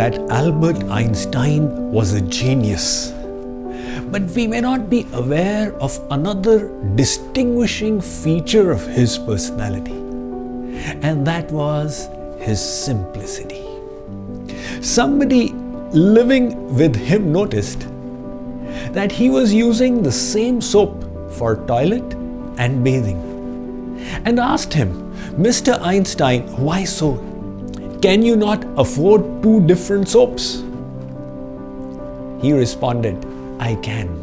that Albert Einstein was a genius. But we may not be aware of another distinguishing feature of his personality, and that was his simplicity. Somebody living with him noticed that he was using the same soap for toilet and bathing, and asked him, "Mr. Einstein, why so? Can you not afford two different soaps?" He responded, "I can,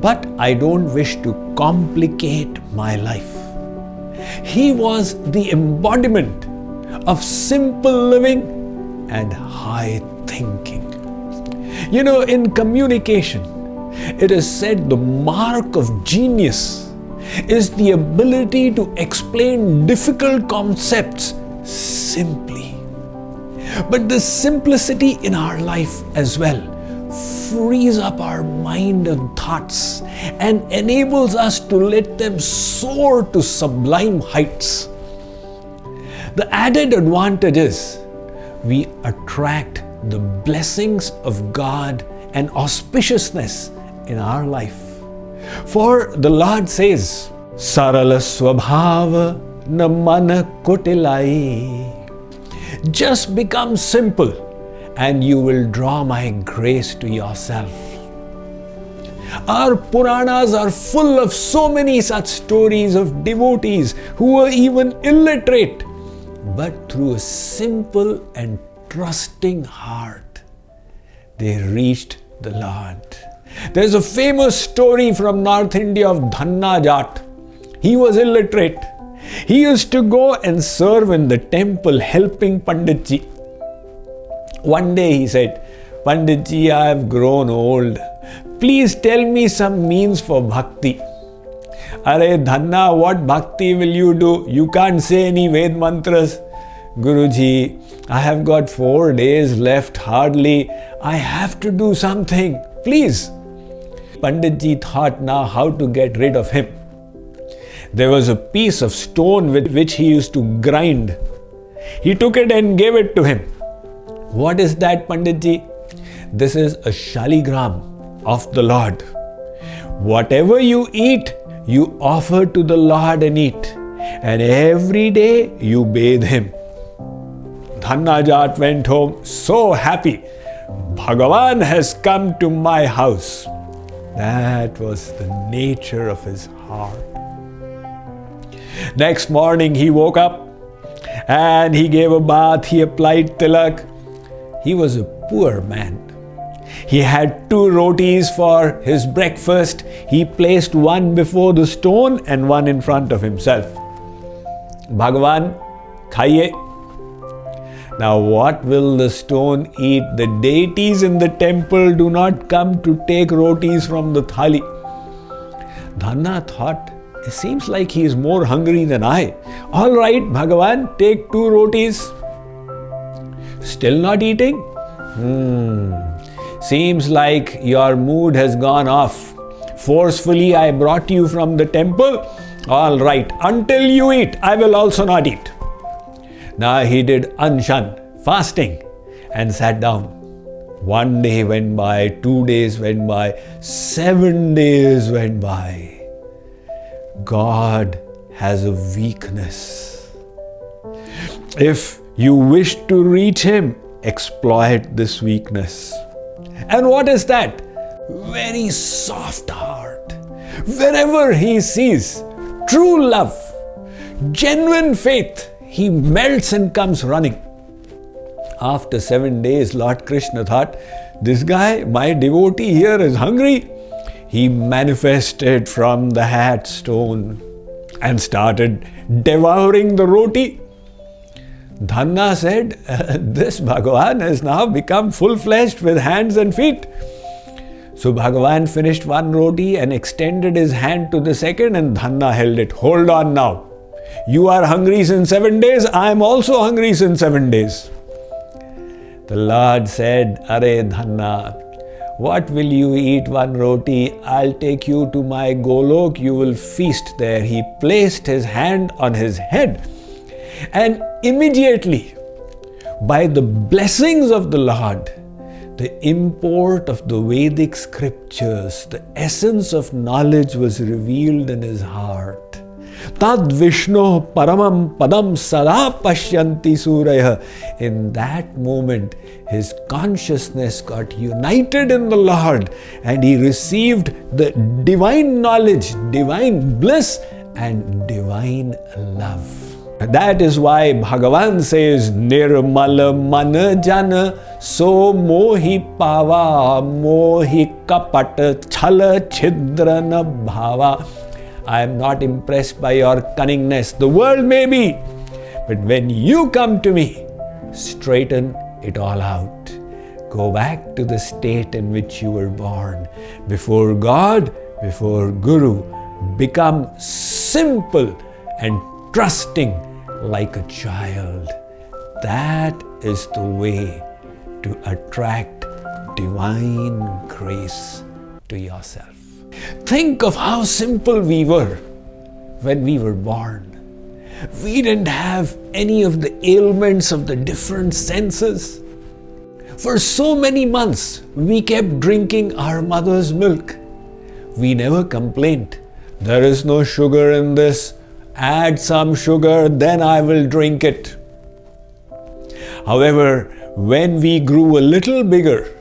but I don't wish to complicate my life." He was the embodiment of simple living and high thinking. You know, in communication, it is said the mark of genius is the ability to explain difficult concepts simply. But the simplicity in our life as well frees up our mind and thoughts and enables us to let them soar to sublime heights. The added advantage is we attract the blessings of God and auspiciousness in our life. For the Lord says, "Sarala swabhava na mana kutilai." Just become simple and you will draw my grace to yourself. Our Puranas are full of so many such stories of devotees who were even illiterate, but through a simple and trusting heart, they reached the Lord. There's a famous story from North India of Dhanna Jat. He was illiterate. He used to go and serve in the temple helping Panditji. One day he said, "Panditji, I have grown old. Please tell me some means for bhakti." "Are Dhanna, what bhakti will you do? You can't say any Ved mantras." "Guruji, I have got 4 days left hardly. I have to do something. Please." Panditji thought now how to get rid of him. There was a piece of stone with which he used to grind. He took it and gave it to him. "What is that, Panditji?" "This is a shaligram of the Lord. Whatever you eat, you offer to the Lord and eat. And every day you bathe him." Dhanna Jat went home so happy. "Bhagavan has come to my house." That was the nature of his heart. Next morning he woke up and he gave a bath, he applied tilak. He was a poor man. He had 2 rotis for his breakfast. He placed one before the stone and one in front of himself. "Bhagavan, khaiye." Now what will the stone eat? The deities in the temple do not come to take rotis from the thali. Dhanna thought, it seems like he is more hungry than I. "All right, Bhagavan, take 2 rotis. "Still not eating? Seems like your mood has gone off. Forcefully I brought you from the temple. All right, until you eat, I will also not eat." Now he did anshan, fasting, and sat down. 1 day went by, 2 days went by, 7 days went by. God has a weakness. If you wish to reach him, exploit this weakness. And what is that? Very soft heart. Wherever he sees true love, genuine faith, he melts and comes running. After 7 days, Lord Krishna thought, this guy, my devotee here, is hungry. He manifested from the hat stone and started devouring the roti. Dhanna said, "This Bhagavan has now become full-fleshed with hands and feet." So Bhagavan finished one roti and extended his hand to the second, and Dhanna held it. "Hold on now. You are hungry since 7 days. I am also hungry since 7 days. The Lord said, "Are Dhanna, what will you eat? One roti. I'll take you to my Golok. You will feast there." He placed his hand on his head, and immediately by the blessings of the Lord, the import of the Vedic scriptures, the essence of knowledge was revealed in his heart. Tad Vishnu Paramam Padam Sada Pashyanti Suraya. In that moment, his consciousness got united in the Lord and he received the divine knowledge, divine bliss and divine love. That is why Bhagavan says, Nirmala Mana Jana So Mohi Pava Mohi Kapata Chala Chidrana Bhava. I am not impressed by your cunningness. The world may be, but when you come to me, straighten it all out. Go back to the state in which you were born. Before God, before Guru, become simple and trusting like a child. That is the way to attract divine grace to yourself. Think of how simple we were when we were born. We didn't have any of the ailments of the different senses. For so many months, we kept drinking our mother's milk. We never complained. There is no sugar in this. Add some sugar, then I will drink it. However, when we grew a little bigger,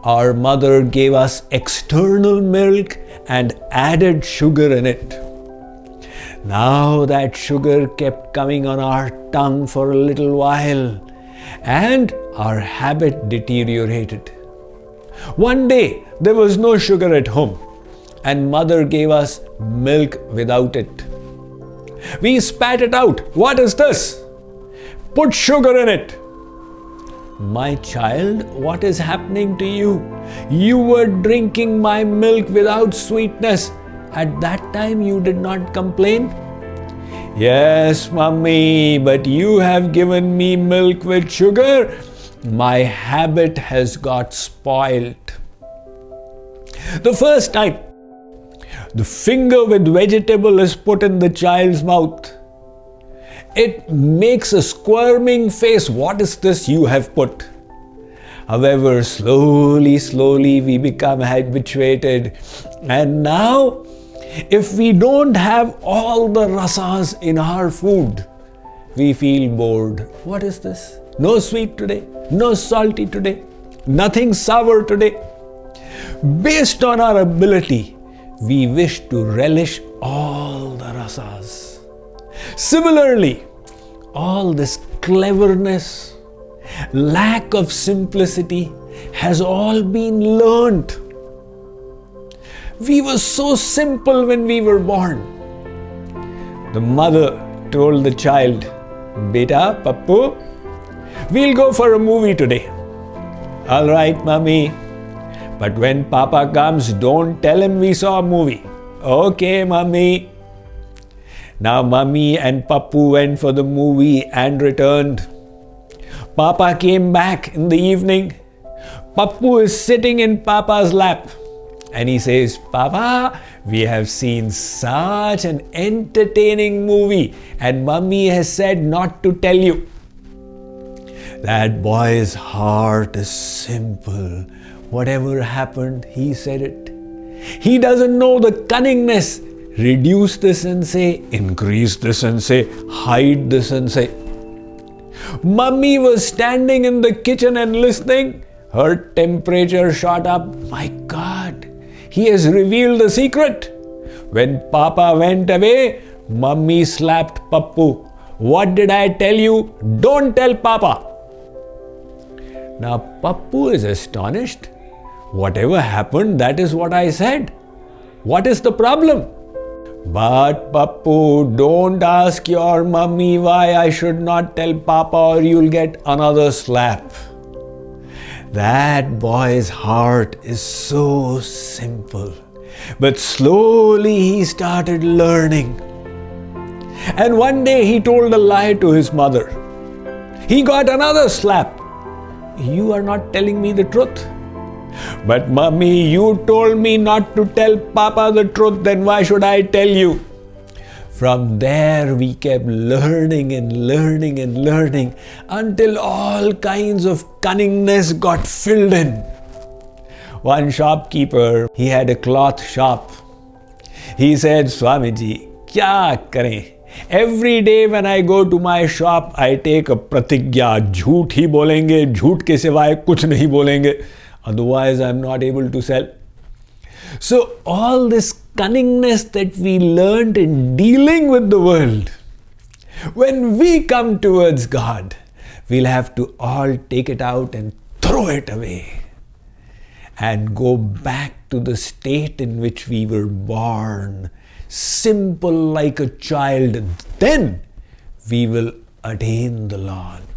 our mother gave us external milk and added sugar in it. Now that sugar kept coming on our tongue for a little while and our habit deteriorated. One day there was no sugar at home and mother gave us milk without it. We spat it out. What is this? Put sugar in it. My child, what is happening to you? You were drinking my milk without sweetness. At that time you did not complain? Yes, Mummy, but you have given me milk with sugar. My habit has got spoiled. The first time the finger with vegetable is put in the child's mouth, it makes a squirming face. What is this you have put? However, slowly we become habituated. And now, if we don't have all the rasas in our food, we feel bored. What is this? No sweet today, no salty today, nothing sour today. Based on our ability, we wish to relish all the rasas. Similarly, all this cleverness, lack of simplicity has all been learnt. We were so simple when we were born. The mother told the child, Beta, Pappu, we'll go for a movie today. All right, Mummy. But when Papa comes, don't tell him we saw a movie. Okay, Mummy. Now Mummy and Pappu went for the movie and returned. Papa came back in the evening. Pappu is sitting in Papa's lap. And he says, Papa, we have seen such an entertaining movie and Mummy has said not to tell you. That boy's heart is simple. Whatever happened, he said it. He doesn't know the cunningness. Reduce this and say, increase this and say, hide this and say. Mummy was standing in the kitchen and listening. Her temperature shot up. My God, he has revealed the secret. When Papa went away, Mummy slapped Pappu. What did I tell you? Don't tell Papa. Now Pappu is astonished. Whatever happened, that is what I said. What is the problem? But Pappu, don't ask your mummy why I should not tell Papa or you'll get another slap. That boy's heart is so simple. But slowly he started learning. And one day he told a lie to his mother. He got another slap. You are not telling me the truth. But Mummy, you told me not to tell Papa the truth, then why should I tell you? From there we kept learning and learning and learning until all kinds of cunningness got filled in. One shopkeeper, he had a cloth shop. He said, Swamiji, kya kare? Every day when I go to my shop, I take a pratigya. Jhoot hi bolenge, jhoot ke sivaye kuch nahi bolenge. Otherwise, I'm not able to sell. So all this cunningness that we learned in dealing with the world, when we come towards God, we'll have to all take it out and throw it away and go back to the state in which we were born, simple like a child. Then we will attain the Lord.